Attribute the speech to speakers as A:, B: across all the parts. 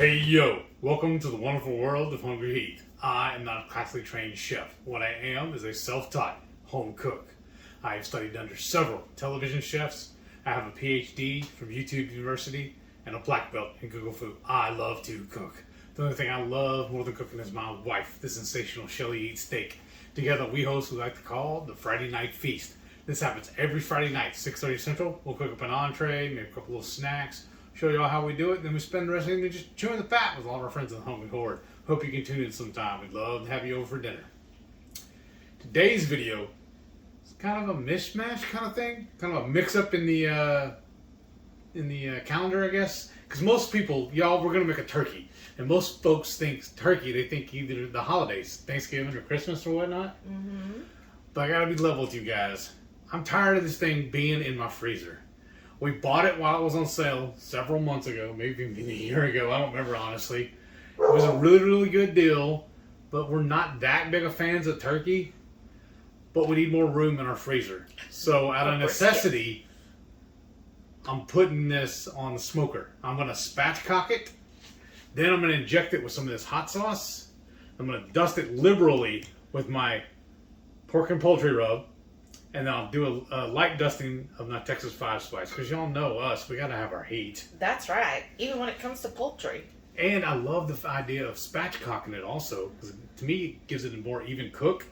A: Hey yo, welcome to the wonderful world of HungryHeath. I am not a classically trained chef. What I am is a self-taught home cook. I have studied under several television chefs. I have a PhD from YouTube University and a black belt in Google Food. I love to cook. The only thing I love more than cooking is my wife, the sensational Shelly Eats Steak. Together we host what we like to call the Friday Night Feast. This happens every Friday night, 6:30 Central. We'll cook up an entree, maybe a couple little snacks, show you all how we do it, then we spend the rest of the evening just chewing the fat with all of our friends in the HungryHorde. Hope you can tune in sometime. We'd love to have you over for dinner. Today's video is kind of a mishmash kind of thing, kind of a mix-up in the calendar, I guess. Because most people, y'all, we're gonna make a turkey, and most folks think turkey. They think either the holidays, Thanksgiving or Christmas or whatnot. Mm-hmm. But I gotta be level with you guys. I'm tired of this thing being in my freezer. We bought it while it was on sale several months ago, maybe even a year ago. I don't remember, honestly. It was a really, really good deal, but we're not that big of fans of turkey, but we need more room in our freezer. So out of necessity, I'm putting this on the smoker. I'm going to spatchcock it. Then I'm going to inject it with some of this hot sauce. I'm going to dust it liberally with my pork and poultry rub. And then I'll do a light dusting of my Texas 5 spice. Because y'all know us, we got to have our heat.
B: That's right. Even when it comes to poultry.
A: And I love the idea of spatchcocking it also. Because to me, it gives it a more even cook.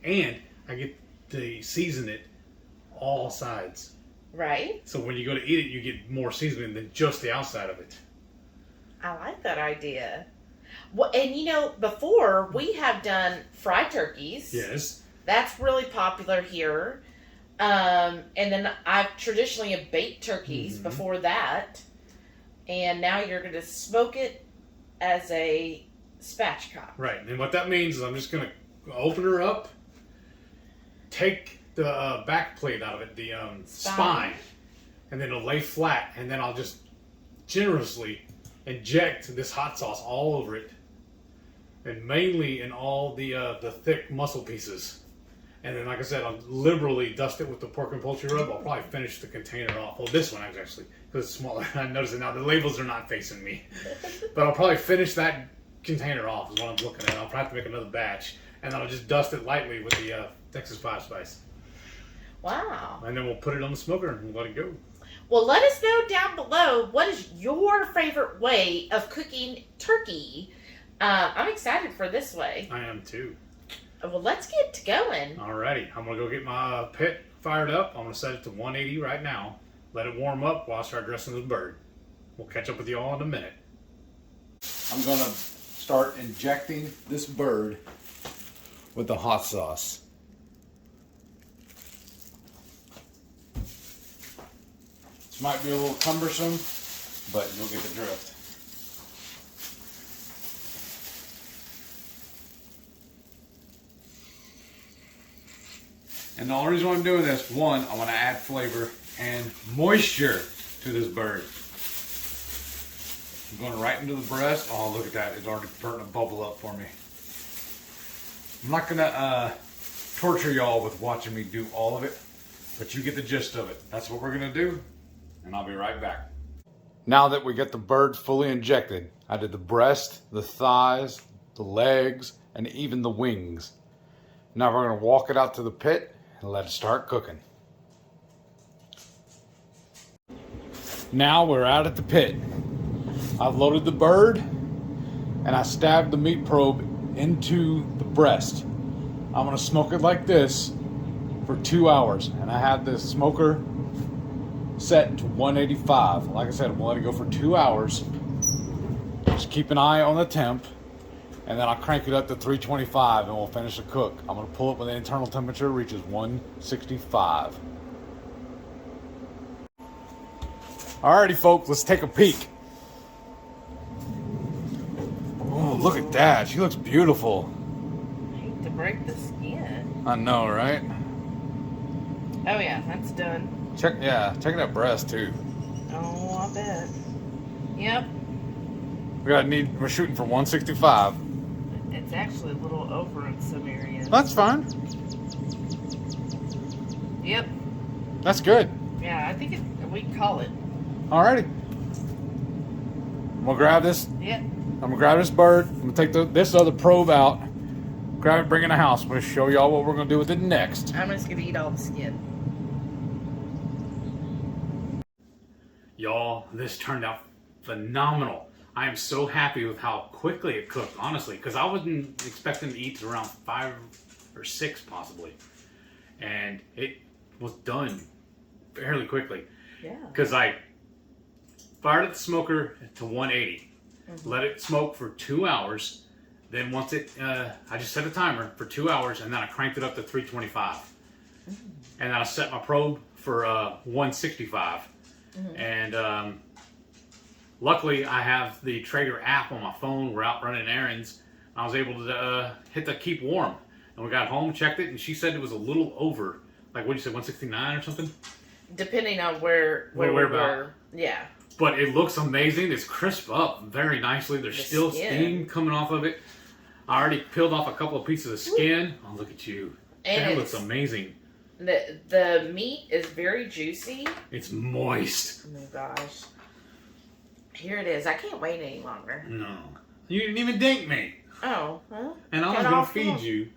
A: And I get to season it all sides.
B: Right.
A: So when you go to eat it, you get more seasoning than just the outside of it.
B: I like that idea. Well, and you know, before we have done fried turkeys.
A: Yes.
B: That's really popular here. And then I've traditionally have baked turkeys before that. And now you're going to smoke it as a spatchcock.
A: Right. And what that means is I'm just going to open her up, take the back plate out of it, the spine, and then it'll lay flat. And then I'll just generously inject this hot sauce all over it. And mainly in all the thick muscle pieces. And then, like I said, I'll liberally dust it with the pork and poultry rub. I'll probably finish the container off. Well, this one actually, because it's smaller. I noticed it now. The labels are not facing me. But I'll probably finish that container off is what I'm looking at. I'll probably have to make another batch. And then I'll just dust it lightly with the Texas 5 spice.
B: Wow.
A: And then we'll put it on the smoker and let it go.
B: Well, let us know down below, what is your favorite way of cooking turkey? I'm excited for this way.
A: I am too.
B: Well, let's get to going.
A: Alrighty, I'm going to go get my pit fired up. I'm going to set it to 180 right now. Let it warm up while I start dressing this bird. We'll catch up with you all in a minute. I'm going to start injecting this bird with the hot sauce. This might be a little cumbersome, but you'll get the drift. And the only reason why I'm doing this, one, I want to add flavor and moisture to this bird. I'm going right into the breast. Oh, look at that. It's already starting to bubble up for me. I'm not going to torture y'all with watching me do all of it, but you get the gist of it. That's what we're going to do, and I'll be right back. Now that we get the bird fully injected, I did the breast, the thighs, the legs, and even the wings. Now we're going to walk it out to the pit and let it start cooking. Now we're out at the pit. I've loaded the bird and I stabbed the meat probe into the breast. I'm going to smoke it like this for 2 hours. And I have this smoker set to 185. Like I said, I'm going to let it go for 2 hours. Just keep an eye on the temp. And then I'll crank it up to 325 and we'll finish the cook. I'm going to pull it when the internal temperature reaches 165. Alrighty, folks, let's take a peek. Oh, look at that. She looks beautiful.
B: I hate to break the skin.
A: I know, right?
B: Oh, yeah, that's done.
A: Check that breast, too.
B: Oh, I bet. Yep.
A: We're shooting for 165.
B: It's actually a little over in some areas.
A: That's fine.
B: Yep.
A: That's good.
B: Yeah, I think we can call it.
A: Alrighty. We'll grab this.
B: Yep.
A: I'm gonna grab this bird. I'm gonna take this other probe out, grab it, bring it in the house. I'm gonna show y'all what we're gonna do with it next.
B: I'm just gonna eat all the skin.
A: Y'all, this turned out phenomenal. I am so happy with how quickly it cooked, honestly, because I wasn't expecting to eat around 5 or 6 possibly, and it was done fairly quickly.
B: Yeah.
A: Because I fired at the smoker to 180, let it smoke for 2 hours. Then once it, I just set a timer for 2 hours, and then I cranked it up to 325, and then I set my probe for 165. And luckily, I have the Traeger app on my phone. We're out running errands. I was able to hit the keep warm, and we got home, checked it, and she said it was a little over. Like, what did you say, 169 or something?
B: Depending on where we were. Yeah.
A: But it looks amazing. It's crisp up very nicely. There's still
B: skin.
A: steam coming off of it. I already peeled off a couple of pieces of skin. Oh, look at you.
B: And
A: that looks amazing.
B: The meat is very juicy.
A: It's moist.
B: Oh my gosh. Here it is. I can't wait any longer.
A: No. You didn't even dink me.
B: Oh, well.
A: And I was going to feed you.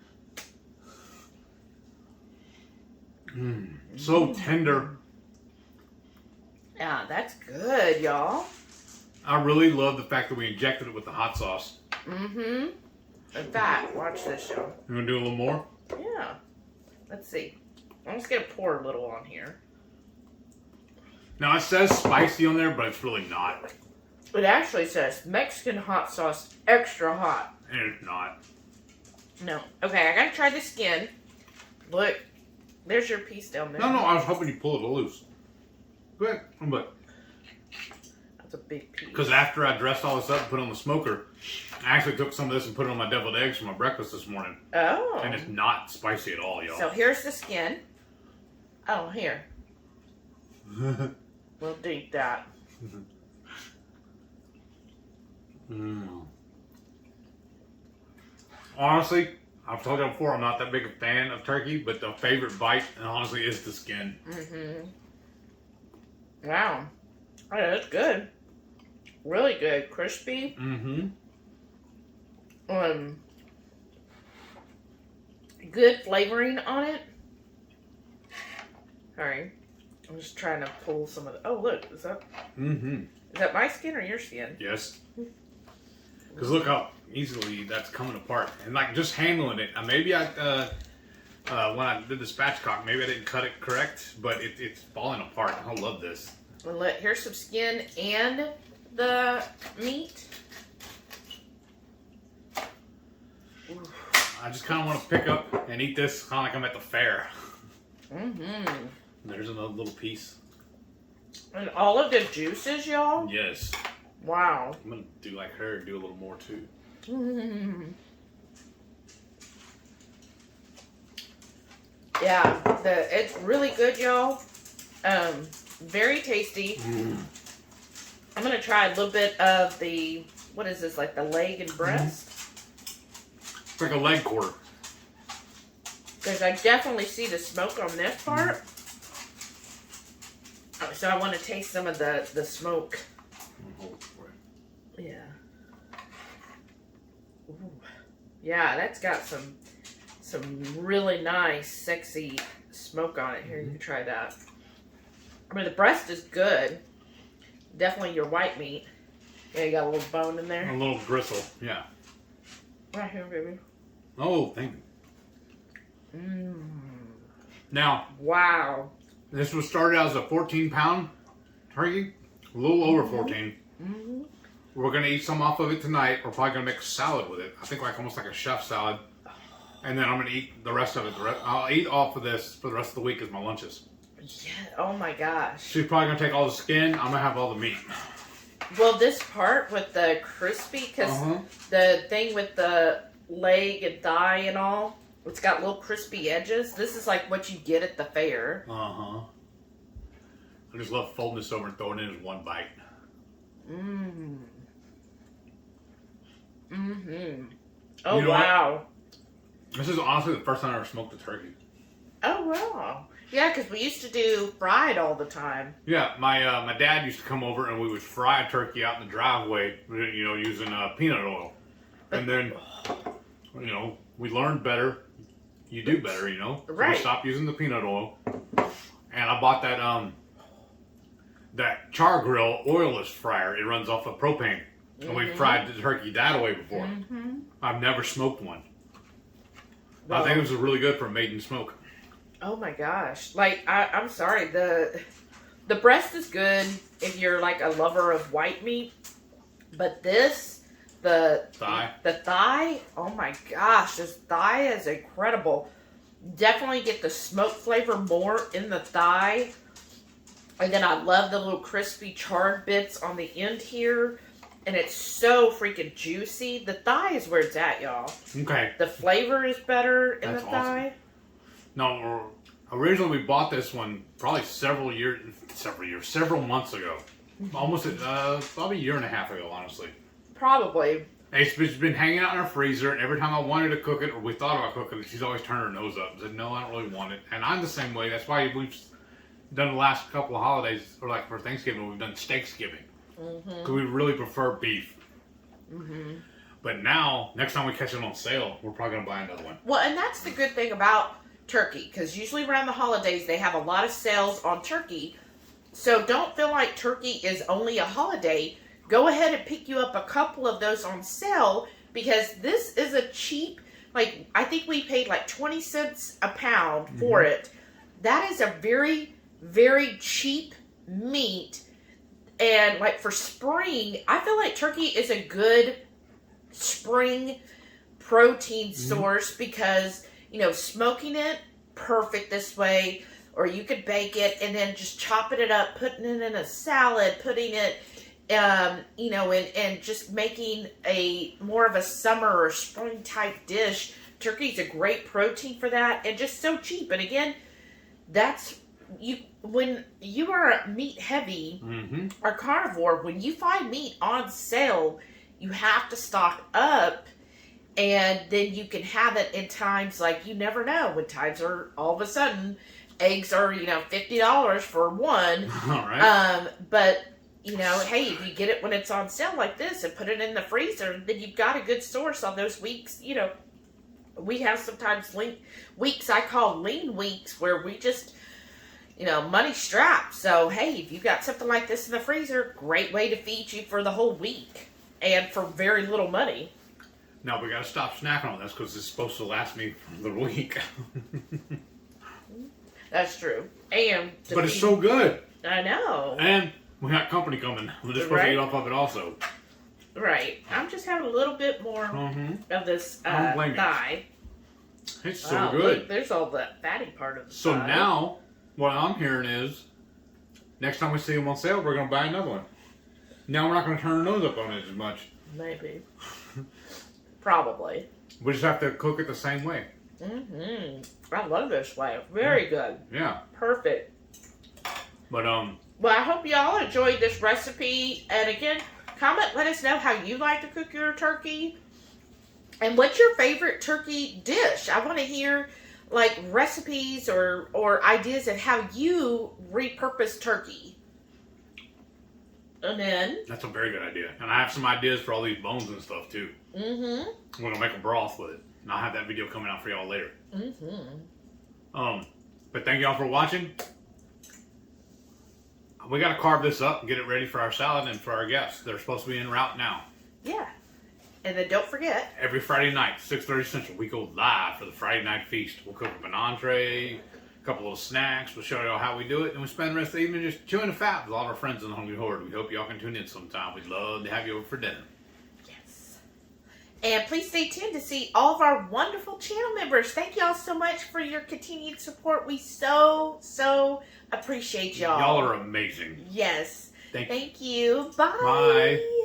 A: So tender.
B: Yeah, that's good, y'all.
A: I really love the fact that we injected it with the hot sauce.
B: In fact, watch this, y'all.
A: You want to do a little more?
B: Yeah. Let's see. I'm just going to pour a little on here.
A: Now, it says spicy on there, but it's really not.
B: It actually says Mexican hot sauce extra hot.
A: And it's not.
B: No. Okay, I got to try the skin. Look. There's your piece down there.
A: No, I was hoping you pull it loose. Go ahead. But
B: that's a big piece.
A: because after I dressed all this up and put it on the smoker, I actually took some of this and put it on my deviled eggs for my breakfast this morning.
B: Oh.
A: And it's not spicy at all, y'all.
B: So here's the skin. Oh, here. We'll deep that.
A: Honestly, I've told you before, I'm not that big a fan of turkey, but the favorite bite, honestly, is the skin.
B: Wow. Oh, that's good. Really good. Crispy. Good flavoring on it. Sorry. I'm just trying to pull some of the... Oh, look. Is that... Is that my skin or your skin?
A: Yes. Because look how easily that's coming apart. And like just handling it. Maybe when I did the spatchcock, maybe I didn't cut it correct, but it's falling apart. I love this.
B: Well, here's some skin and the meat.
A: I just kind of want to pick up and eat this kind of like I'm at the fair. There's another little piece.
B: And all of the juices, y'all?
A: Yes.
B: Wow.
A: I'm going to do like her, do a little more too.
B: Yeah, it's really good, y'all. Very tasty. I'm going to try a little bit of the, what is this, like the leg and breast?
A: It's like a leg quarter.
B: Because I definitely see the smoke on this part. So I want to taste some of the smoke. Yeah. Ooh. Yeah, that's got some really nice, sexy smoke on it. Here, you can try that. I mean, the breast is good. Definitely your white meat. Yeah, you got a little bone in there.
A: A little gristle, yeah.
B: Right here, baby.
A: Oh, thank you. Now,
B: wow.
A: This was started out as a 14-pound turkey, a little over 14. We're going to eat some off of it tonight. We're probably going to make a salad with it. I think like almost like a chef salad. And then I'm going to eat the rest of it. I'll eat off of this for the rest of the week as my lunches.
B: Yeah, oh my gosh.
A: She's probably going to take all the skin. I'm going to have all the meat.
B: Well, this part with the crispy, because the thing with the leg and thigh and all, it's got little crispy edges. This is like what you get at the fair.
A: I just love folding this over and throwing it in as one bite.
B: Oh,
A: you know
B: wow.
A: What? This is honestly the first time I ever smoked a turkey.
B: Oh, wow. Yeah, because we used to do fried all the time.
A: Yeah, my dad used to come over and we would fry a turkey out in the driveway, using peanut oil. And then, we learned better. You do better,
B: Right.
A: We stopped using the peanut oil. And I bought that char grill oilless fryer. It runs off of propane. And we fried the turkey that way before.
B: Mm-hmm.
A: I've never smoked one.
B: Well,
A: I think it was really good for maiden smoke.
B: Oh my gosh. Like, I'm sorry. The breast is good if you're like a lover of white meat. But this, the thigh, oh my gosh, this thigh is incredible. Definitely get the smoke flavor more in the thigh. And then I love the little crispy charred bits on the end here. And it's so freaking juicy. The thigh is where it's at, y'all.
A: Okay.
B: The flavor is better in the thigh.
A: Awesome. No, originally we bought this one probably several months ago. Almost, probably a year and a half ago, honestly.
B: Probably.
A: It's been hanging out in our freezer, and every time I wanted to cook it, or we thought about cooking it, she's always turned her nose up and said, no, I don't really want it. And I'm the same way. That's why we've done the last couple of holidays, or like for Thanksgiving, we've done Steaksgiving. Because we really prefer beef. Mm-hmm. But now, next time we catch it on sale, we're probably going to buy another one.
B: Well, and that's the good thing about turkey, because usually around the holidays, they have a lot of sales on turkey. So don't feel like turkey is only a holiday. Go ahead and pick you up a couple of those on sale, because this is a cheap, like, I think we paid like 20 cents a pound for it. That is a very, very cheap meat. And like for spring, I feel like turkey is a good spring protein source because, smoking it, perfect this way. Or you could bake it and then just chopping it up, putting it in a salad, putting it, and just making a more of a summer or spring type dish. Turkey's a great protein for that and just so cheap. And again, when you are meat heavy or carnivore, when you find meat on sale, you have to stock up, and then you can have it in times like you never know. When times are all of a sudden, eggs are $50 for one.
A: All right.
B: But hey, if you get it when it's on sale like this and put it in the freezer, then you've got a good source on those weeks. We have sometimes weeks I call lean weeks where we just money strapped. So, hey, if you got something like this in the freezer, great way to feed you for the whole week and for very little money.
A: No, we got to stop snacking on this because it's supposed to last me for the week.
B: That's true. But
A: it's so good.
B: I know.
A: And we got company coming. We're just supposed to eat off of it also.
B: Right. I'm just having a little bit more of this thigh.
A: It's so good.
B: Look, there's all the fatty part of the thigh.
A: So now, what I'm hearing is, next time we see them on sale, we're going to buy another one. Now we're not going to turn our nose up on it as much.
B: Maybe. Probably.
A: We just have to cook it the same way.
B: I love this way. Very good.
A: Yeah.
B: Perfect.
A: But,
B: well, I hope y'all enjoyed this recipe. And again, comment, let us know how you like to cook your turkey. And what's your favorite turkey dish? I want to hear like recipes or ideas of how you repurpose turkey. And then
A: that's a very good idea. And I have some ideas for all these bones and stuff too. We're gonna make a broth with it. And I'll have that video coming out for y'all later. But thank y'all for watching. We gotta carve this up and get it ready for our salad and for our guests. They're supposed to be en route now.
B: Yeah. And then don't forget,
A: every Friday night, 6:30 Central, we go live for the Friday night feast. We'll cook up an entree, a couple little snacks. We'll show y'all how we do it, and we spend the rest of the evening just chewing the fat with all of our friends in the Hungry Horde. We hope y'all can tune in sometime. We'd love to have you over for dinner.
B: Yes. And please stay tuned to see all of our wonderful channel members. Thank y'all so much for your continued support. We so appreciate y'all.
A: Y'all are amazing.
B: Yes.
A: Thank you.
B: Bye.
A: Bye.